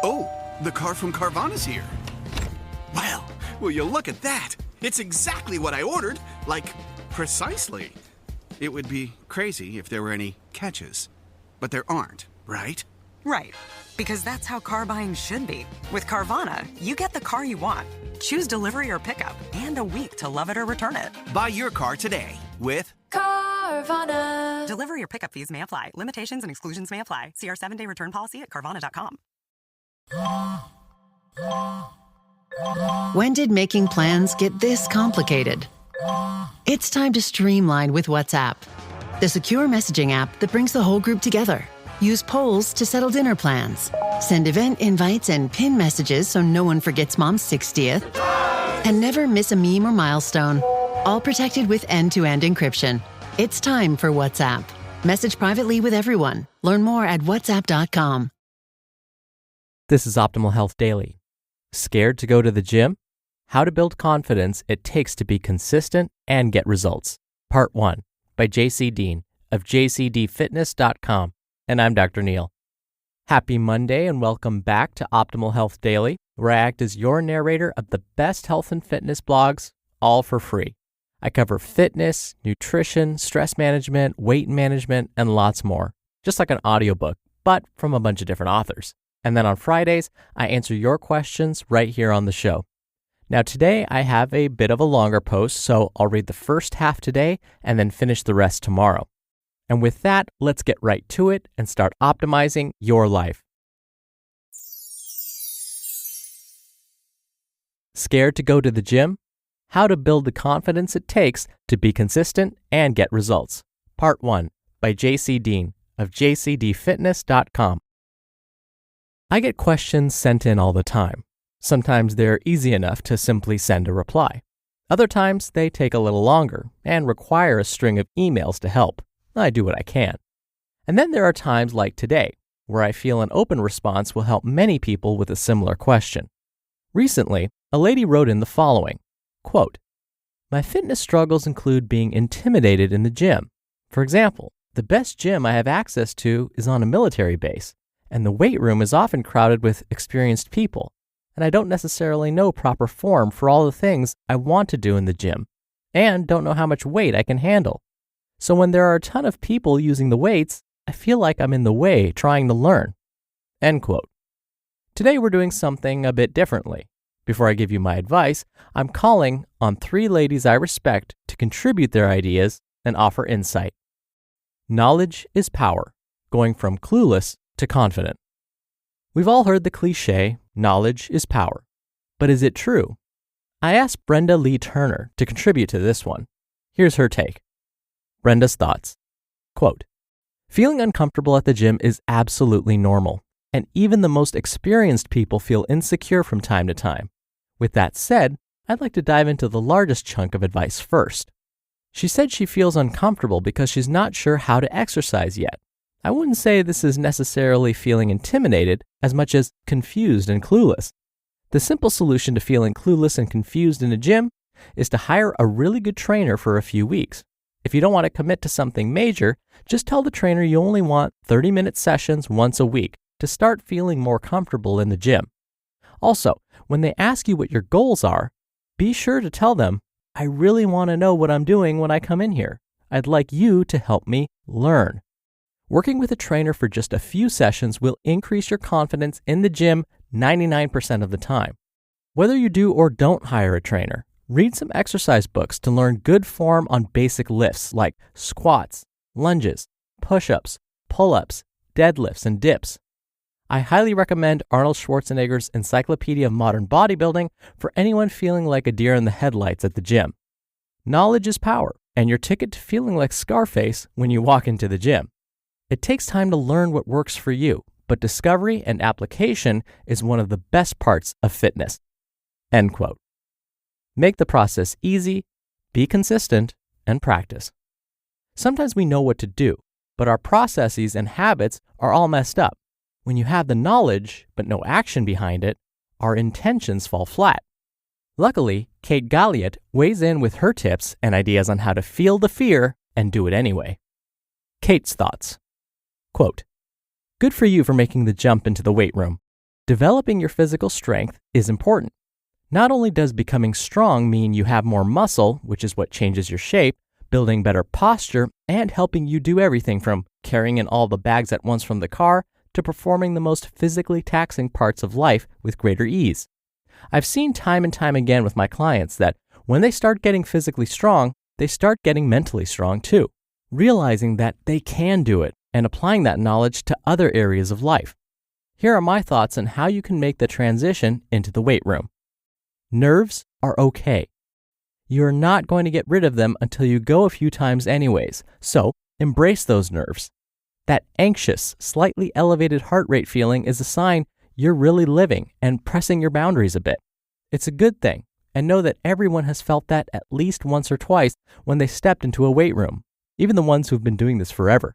Oh, the car from Carvana's here. Well, will you look at that? It's exactly what I ordered. Like, precisely. It would be crazy if there were any catches. But there aren't, right? Right. Because that's how car buying should be. With Carvana, you get the car you want. Choose delivery or pickup and a week to love it or return it. Buy your car today with Carvana. Delivery or pickup fees may apply. Limitations and exclusions may apply. See our 7-day return policy at Carvana.com. When did making plans get this complicated? It's time to streamline with WhatsApp, the secure messaging app that brings the whole group together. Use polls to settle dinner plans. Send event invites and pin messages so no one forgets Mom's 60th. And never miss a meme or milestone. All protected with end-to-end encryption. It's time for WhatsApp. Message privately with everyone. Learn more at whatsapp.com. This is Optimal Health Daily. Scared to go to the gym? How to build confidence it takes to be consistent and get results. Part 1 by Deen of jcdfitness.com. And I'm Dr. Neil. Happy Monday and welcome back to Optimal Health Daily, where I act as your narrator of the best health and fitness blogs, all for free. I cover fitness, nutrition, stress management, weight management, and lots more, just like an audiobook, but from a bunch of different authors. And then on Fridays, I answer your questions right here on the show. Now today, I have a bit of a longer post, so I'll read the first half today and then finish the rest tomorrow. And with that, let's get right to it and start optimizing your life. Scared to go to the gym? How to build the confidence it takes to be consistent and get results. Part 1 by Deen of jcdfitness.com. I get questions sent in all the time. Sometimes they're easy enough to simply send a reply. Other times they take a little longer and require a string of emails to help. I do what I can. And then there are times like today, where I feel an open response will help many people with a similar question. Recently, a lady wrote in the following, quote, "My fitness struggles include being intimidated in the gym. For example, the best gym I have access to is on a military base, and the weight room is often crowded with experienced people, and I don't necessarily know proper form for all the things I want to do in the gym, and don't know how much weight I can handle. So when there are a ton of people using the weights, I feel like I'm in the way trying to learn." End quote. Today we're doing something a bit differently. Before I give you my advice, I'm calling on 3 ladies I respect to contribute their ideas and offer insight. Knowledge is power, going from clueless to confident. We've all heard the cliche, knowledge is power. But is it true? I asked Brenda Lee Turner to contribute to this one. Here's her take. Brenda's thoughts. Quote, "Feeling uncomfortable at the gym is absolutely normal, and even the most experienced people feel insecure from time to time. With that said, I'd like to dive into the largest chunk of advice first. She said she feels uncomfortable because she's not sure how to exercise yet. I wouldn't say this is necessarily feeling intimidated as much as confused and clueless. The simple solution to feeling clueless and confused in a gym is to hire a really good trainer for a few weeks. If you don't want to commit to something major, just tell the trainer you only want 30-minute sessions once a week to start feeling more comfortable in the gym. Also, when they ask you what your goals are, be sure to tell them, I really want to know what I'm doing when I come in here. I'd like you to help me learn. Working with a trainer for just a few sessions will increase your confidence in the gym 99% of the time. Whether you do or don't hire a trainer, read some exercise books to learn good form on basic lifts like squats, lunges, push-ups, pull-ups, deadlifts, and dips. I highly recommend Arnold Schwarzenegger's Encyclopedia of Modern Bodybuilding for anyone feeling like a deer in the headlights at the gym. Knowledge is power, and your ticket to feeling like Scarface when you walk into the gym. It takes time to learn what works for you, but discovery and application is one of the best parts of fitness." End quote. Make the process easy, be consistent, and practice. Sometimes we know what to do, but our processes and habits are all messed up. When you have the knowledge, but no action behind it, our intentions fall flat. Luckily, Kate Galliot weighs in with her tips and ideas on how to feel the fear and do it anyway. Kate's thoughts. Quote, "Good for you for making the jump into the weight room. Developing your physical strength is important. Not only does becoming strong mean you have more muscle, which is what changes your shape, building better posture, and helping you do everything from carrying in all the bags at once from the car to performing the most physically taxing parts of life with greater ease. I've seen time and time again with my clients that when they start getting physically strong, they start getting mentally strong too, realizing that they can do it and applying that knowledge to other areas of life. Here are my thoughts on how you can make the transition into the weight room. Nerves are okay. You're not going to get rid of them until you go a few times anyways, so embrace those nerves. That anxious, slightly elevated heart rate feeling is a sign you're really living and pressing your boundaries a bit. It's a good thing, and know that everyone has felt that at least once or twice when they stepped into a weight room, even the ones who've been doing this forever.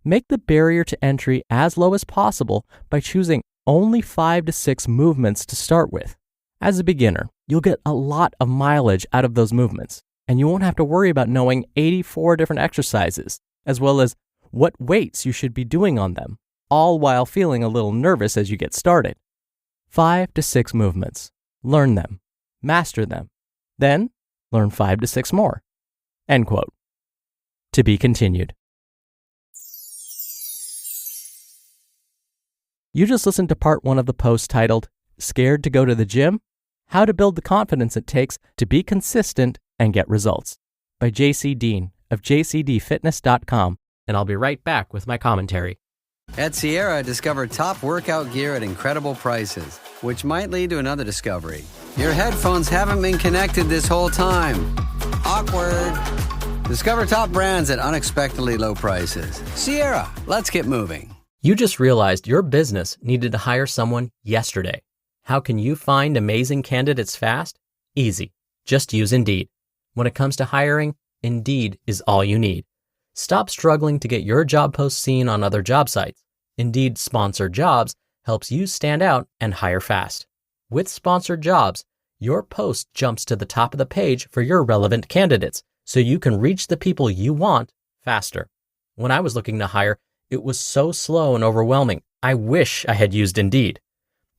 Make the barrier to entry as low as possible by choosing only 5 to 6 movements to start with. As a beginner, you'll get a lot of mileage out of those movements, and you won't have to worry about knowing 84 different exercises, as well as what weights you should be doing on them, all while feeling a little nervous as you get started. 5 to 6 movements. Learn them. Master them. Then, learn 5 to 6 more. End quote. To be continued. You just listened to part 1 of the post titled, Scared to Go to the Gym? How to Build the Confidence It Takes to Be Consistent and Get Results by JC Deen of jcdfitness.com, and I'll be right back with my commentary. At Sierra, discover top workout gear at incredible prices, which might lead to another discovery. Your headphones haven't been connected this whole time. Awkward. Discover top brands at unexpectedly low prices. Sierra, let's get moving. You just realized your business needed to hire someone yesterday. How can you find amazing candidates fast? Easy. Just use Indeed. When it comes to hiring, Indeed is all you need. Stop struggling to get your job post seen on other job sites. Indeed Sponsored Jobs helps you stand out and hire fast. With Sponsored Jobs, your post jumps to the top of the page for your relevant candidates, so you can reach the people you want faster. When I was looking to hire, it was so slow and overwhelming. I wish I had used Indeed.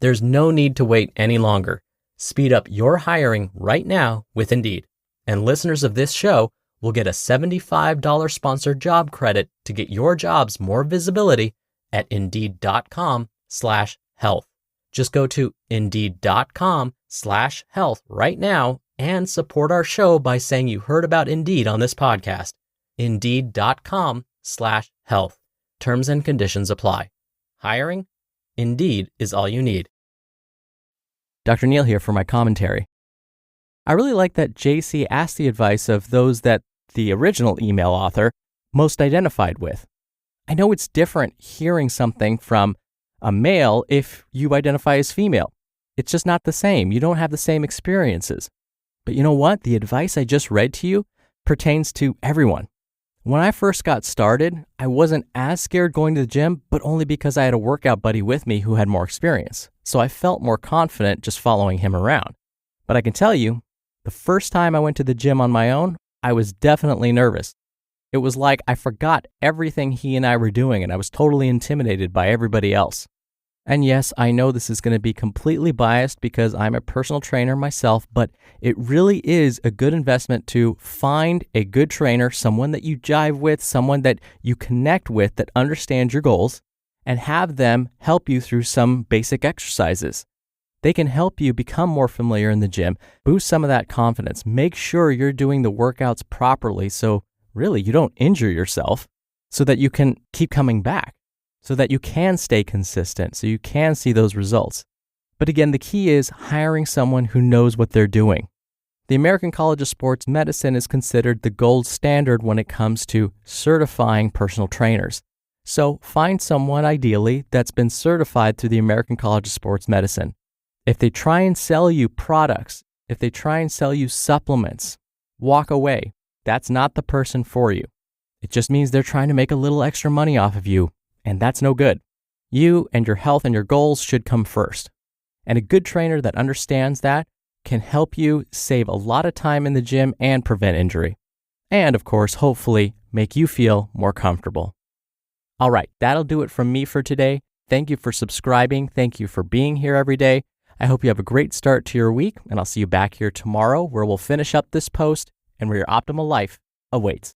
There's no need to wait any longer. Speed up your hiring right now with Indeed. And listeners of this show will get a $75 sponsored job credit to get your jobs more visibility at Indeed.com/health. Just go to Indeed.com/health right now and support our show by saying you heard about Indeed on this podcast. Indeed.com/health. Terms and conditions apply. Hiring? Indeed is all you need. Dr. Neal here for my commentary. I really like that JC asked the advice of those that the original email author most identified with. I know it's different hearing something from a male if you identify as female. It's just not the same. You don't have the same experiences. But you know what? The advice I just read to you pertains to everyone. When I first got started, I wasn't as scared going to the gym, but only because I had a workout buddy with me who had more experience. So I felt more confident just following him around. But I can tell you, the first time I went to the gym on my own, I was definitely nervous. It was like I forgot everything he and I were doing, and I was totally intimidated by everybody else. And yes, I know this is going to be completely biased because I'm a personal trainer myself, but it really is a good investment to find a good trainer, someone that you jive with, someone that you connect with that understands your goals, and have them help you through some basic exercises. They can help you become more familiar in the gym, boost some of that confidence, make sure you're doing the workouts properly so really you don't injure yourself, so that you can keep coming back, so that you can stay consistent, so you can see those results. But again, the key is hiring someone who knows what they're doing. The American College of Sports Medicine is considered the gold standard when it comes to certifying personal trainers. So find someone ideally that's been certified through the American College of Sports Medicine. If they try and sell you products, if they try and sell you supplements, walk away. That's not the person for you. It just means they're trying to make a little extra money off of you, and that's no good. You and your health and your goals should come first. And a good trainer that understands that can help you save a lot of time in the gym and prevent injury. And of course, hopefully, make you feel more comfortable. All right, that'll do it from me for today. Thank you for subscribing. Thank you for being here every day. I hope you have a great start to your week, and I'll see you back here tomorrow where we'll finish up this post and where your optimal life awaits.